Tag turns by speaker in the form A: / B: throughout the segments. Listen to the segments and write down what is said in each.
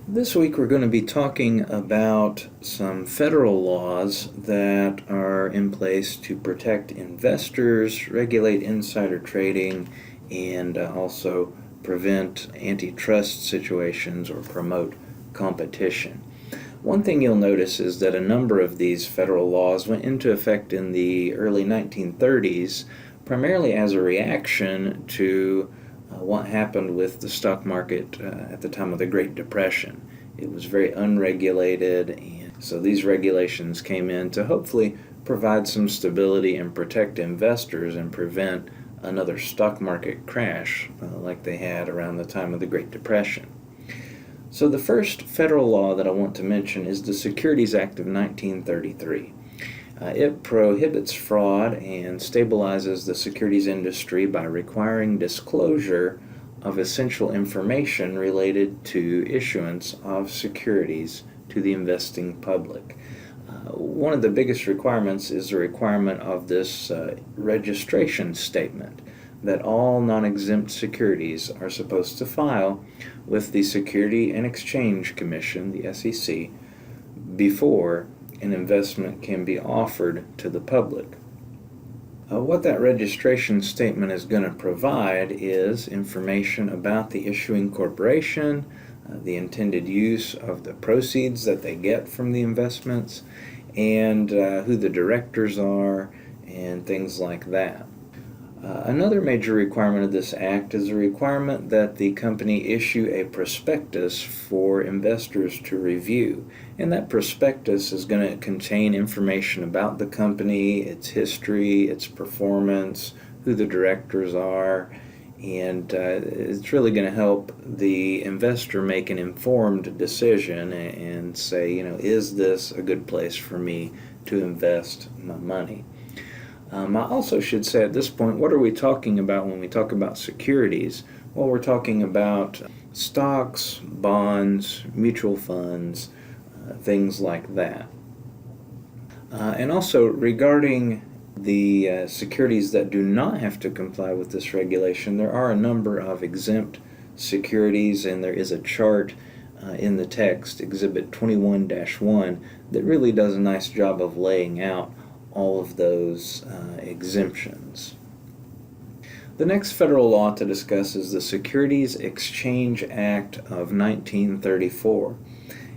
A: This week we're going to be talking about some federal laws that are in place to protect investors, regulate insider trading, and also prevent antitrust situations or promote competition. One thing you'll notice is that a number of these federal laws went into effect in the early 1930s, primarily as a reaction to what happened with the stock market at the time of the Great Depression. It was very unregulated, and so these regulations came in to hopefully provide some stability and protect investors and prevent another stock market crash like they had around the time of the Great Depression. So the first federal law that I want to mention is the Securities Act of 1933. It prohibits fraud and stabilizes the securities industry by requiring disclosure of essential information related to issuance of securities to the investing public. One of the biggest requirements is the requirement of this registration statement that all non-exempt securities are supposed to file with the Securities and Exchange Commission, the SEC, before an investment can be offered to the public. What that registration statement is going to provide is information about the issuing corporation, the intended use of the proceeds that they get from the investments, and who the directors are, and things like that. Another major requirement of this act is a requirement that the company issue a prospectus for investors to review. And that prospectus is going to contain information about the company, its history, its performance, who the directors are, and it's really going to help the investor make an informed decision and say, is this a good place for me to invest my money? I also should say at this point, what are we talking about when we talk about securities? Well, we're talking about stocks, bonds, mutual funds, things like that. And also regarding the securities that do not have to comply with this regulation, there are a number of exempt securities, and there is a chart in the text, Exhibit 21-1, that really does a nice job of laying out all of those exemptions. The next federal law to discuss is the Securities Exchange Act of 1934.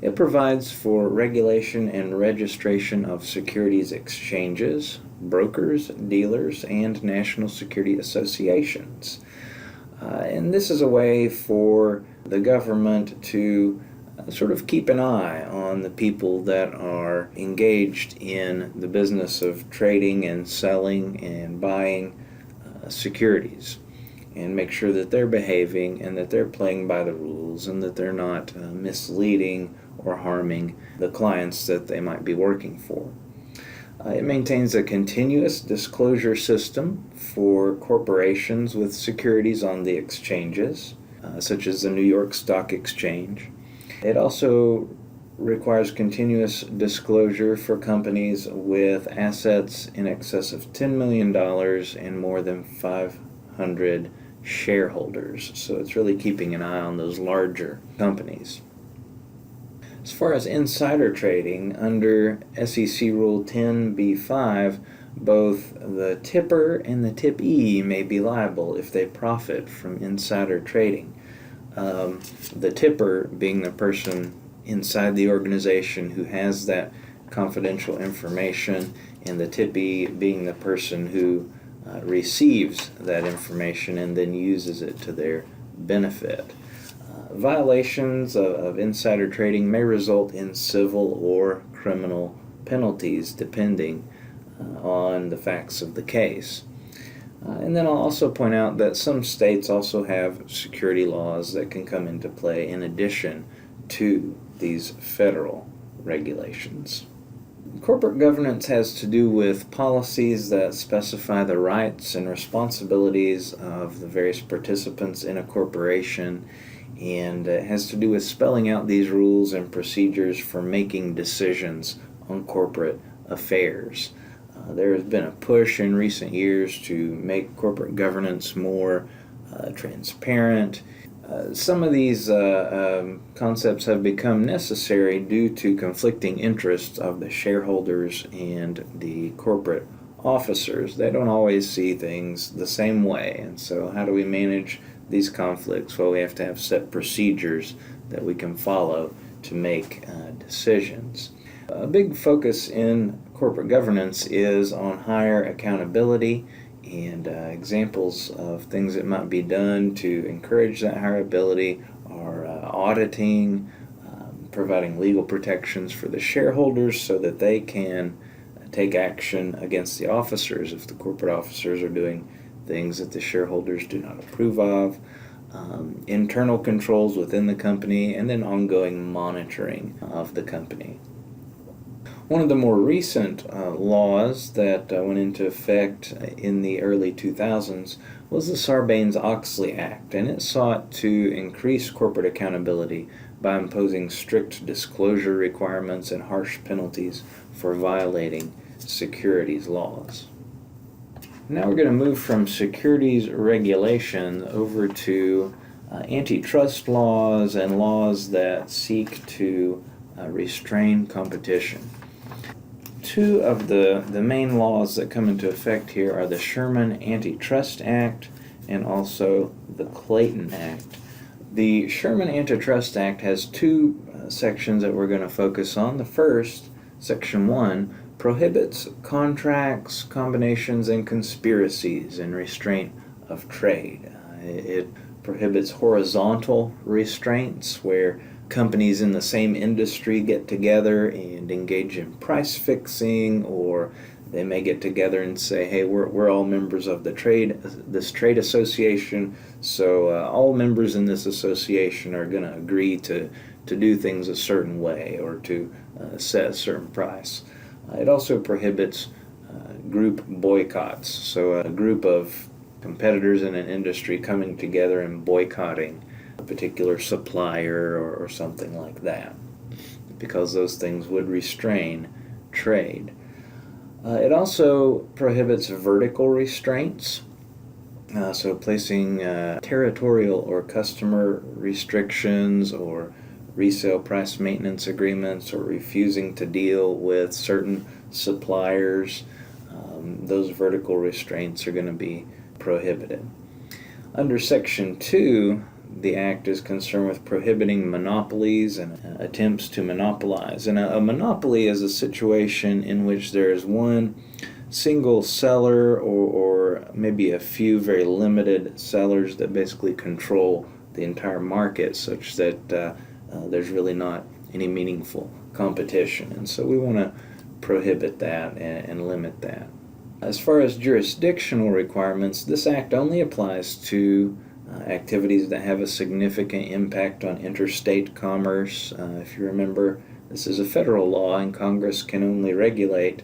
A: It provides for regulation and registration of securities exchanges, brokers, dealers, and national security associations. And this is a way for the government to sort of keep an eye on the people that are engaged in the business of trading and selling and buying securities, and make sure that they're behaving and that they're playing by the rules and that they're not misleading or harming the clients that they might be working for. It maintains a continuous disclosure system for corporations with securities on the exchanges, such as the New York Stock Exchange. It also requires continuous disclosure for companies with assets in excess of $10 million and more than 500 shareholders. So it's really keeping an eye on those larger companies. As far as insider trading, under SEC Rule 10b-5, both the tipper and the tippee may be liable if they profit from insider trading. The tipper being the person inside the organization who has that confidential information, and the tippee being the person who receives that information and then uses it to their benefit. Violations of insider trading may result in civil or criminal penalties depending on the facts of the case. And then I'll also point out that some states also have security laws that can come into play in addition to these federal regulations. Corporate governance has to do with policies that specify the rights and responsibilities of the various participants in a corporation, and it has to do with spelling out these rules and procedures for making decisions on corporate affairs. There has been a push in recent years to make corporate governance more transparent, Some of these concepts have become necessary due to conflicting interests of the shareholders and the corporate officers. They don't always see things the same way, and so how do we manage these conflicts? Well, we have to have set procedures that we can follow to make decisions. A big focus in corporate governance is on higher accountability, and examples of things that might be done to encourage that higher ability are auditing, providing legal protections for the shareholders so that they can take action against the officers if the corporate officers are doing things that the shareholders do not approve of, internal controls within the company, and then ongoing monitoring of the company. One of the more recent laws that went into effect in the early 2000s was the Sarbanes-Oxley Act, and it sought to increase corporate accountability by imposing strict disclosure requirements and harsh penalties for violating securities laws. Now we're going to move from securities regulation over to antitrust laws and laws that seek to restrain competition. Two of the main laws that come into effect here are the Sherman Antitrust Act and also the Clayton Act. The Sherman Antitrust Act has two sections that we're going to focus on. The first, Section 1, prohibits contracts, combinations, and conspiracies in restraint of trade. It prohibits horizontal restraints where companies in the same industry get together and engage in price fixing, or they may get together and say, hey, we're all members of this trade association, so all members in this association are going to agree to do things a certain way or to set a certain price. It also prohibits group boycotts, so a group of competitors in an industry coming together and boycotting a particular supplier or something like that, because those things would restrain trade. It also prohibits vertical restraints, so placing territorial or customer restrictions or resale price maintenance agreements or refusing to deal with certain suppliers. Those vertical restraints are going to be prohibited. Under Section 2, the Act is concerned with prohibiting monopolies and attempts to monopolize. And a monopoly is a situation in which there is one single seller or maybe a few very limited sellers that basically control the entire market, such that there's really not any meaningful competition. And so we want to prohibit that and limit that. As far as jurisdictional requirements, this Act only applies to activities that have a significant impact on interstate commerce. If you remember, this is a federal law, and Congress can only regulate,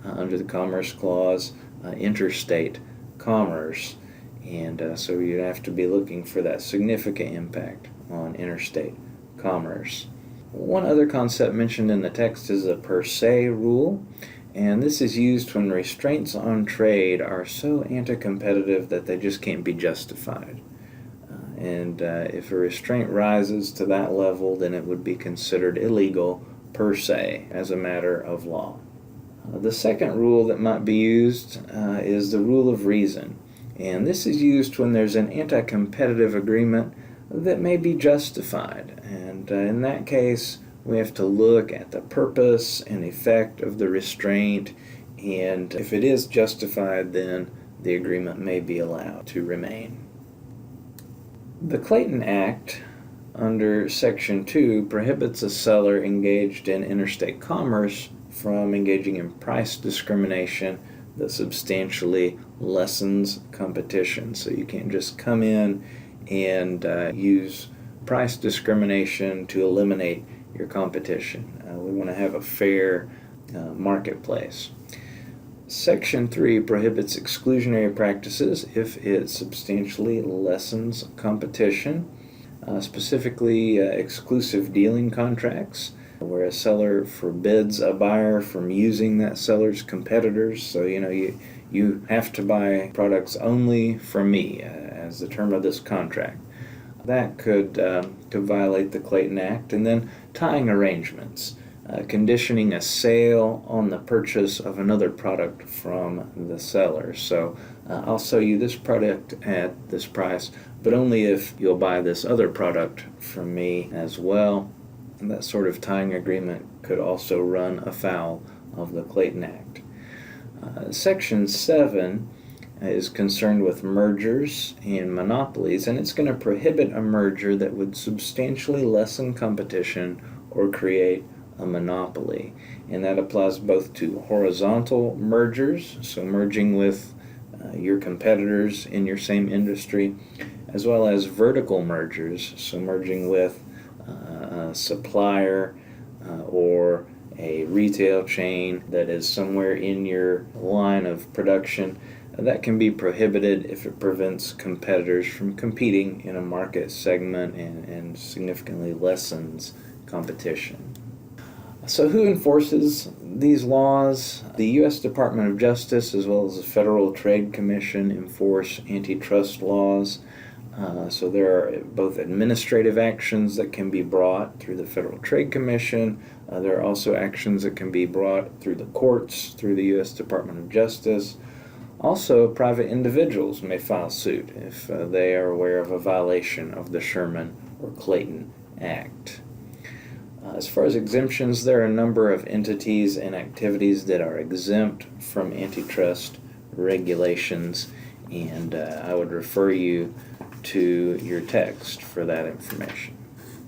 A: under the Commerce Clause, interstate commerce. And so you'd have to be looking for that significant impact on interstate commerce. One other concept mentioned in the text is a per se rule, and this is used when restraints on trade are so anti-competitive that they just can't be justified. And if a restraint rises to that level, then it would be considered illegal per se as a matter of law. The second rule that might be used is the rule of reason. And this is used when there's an anti-competitive agreement that may be justified. And in that case, we have to look at the purpose and effect of the restraint. And if it is justified, then the agreement may be allowed to remain. The Clayton Act, under Section 2, prohibits a seller engaged in interstate commerce from engaging in price discrimination that substantially lessens competition. So you can't just come in and use price discrimination to eliminate your competition. We want to have a fair marketplace. Section 3 prohibits exclusionary practices if it substantially lessens competition, specifically exclusive dealing contracts, where a seller forbids a buyer from using that seller's competitors. So, you have to buy products only from me, as the term of this contract. that could violate the Clayton Act. And then tying arrangements, conditioning a sale on the purchase of another product from the seller. So I'll sell you this product at this price, but only if you'll buy this other product from me as well. And that sort of tying agreement could also run afoul of the Clayton Act. Section 7 is concerned with mergers and monopolies, and it's going to prohibit a merger that would substantially lessen competition or create a monopoly. And that applies both to horizontal mergers, so merging with your competitors in your same industry, as well as vertical mergers, so merging with a supplier or a retail chain that is somewhere in your line of production. That can be prohibited if it prevents competitors from competing in a market segment and significantly lessens competition. So who enforces these laws? The U.S. Department of Justice as well as the Federal Trade Commission enforce antitrust laws. So there are both administrative actions that can be brought through the Federal Trade Commission. There are also actions that can be brought through the courts, through the U.S. Department of Justice. Also, private individuals may file suit if they are aware of a violation of the Sherman or Clayton Act. As far as exemptions, there are a number of entities and activities that are exempt from antitrust regulations, and I would refer you to your text for that information.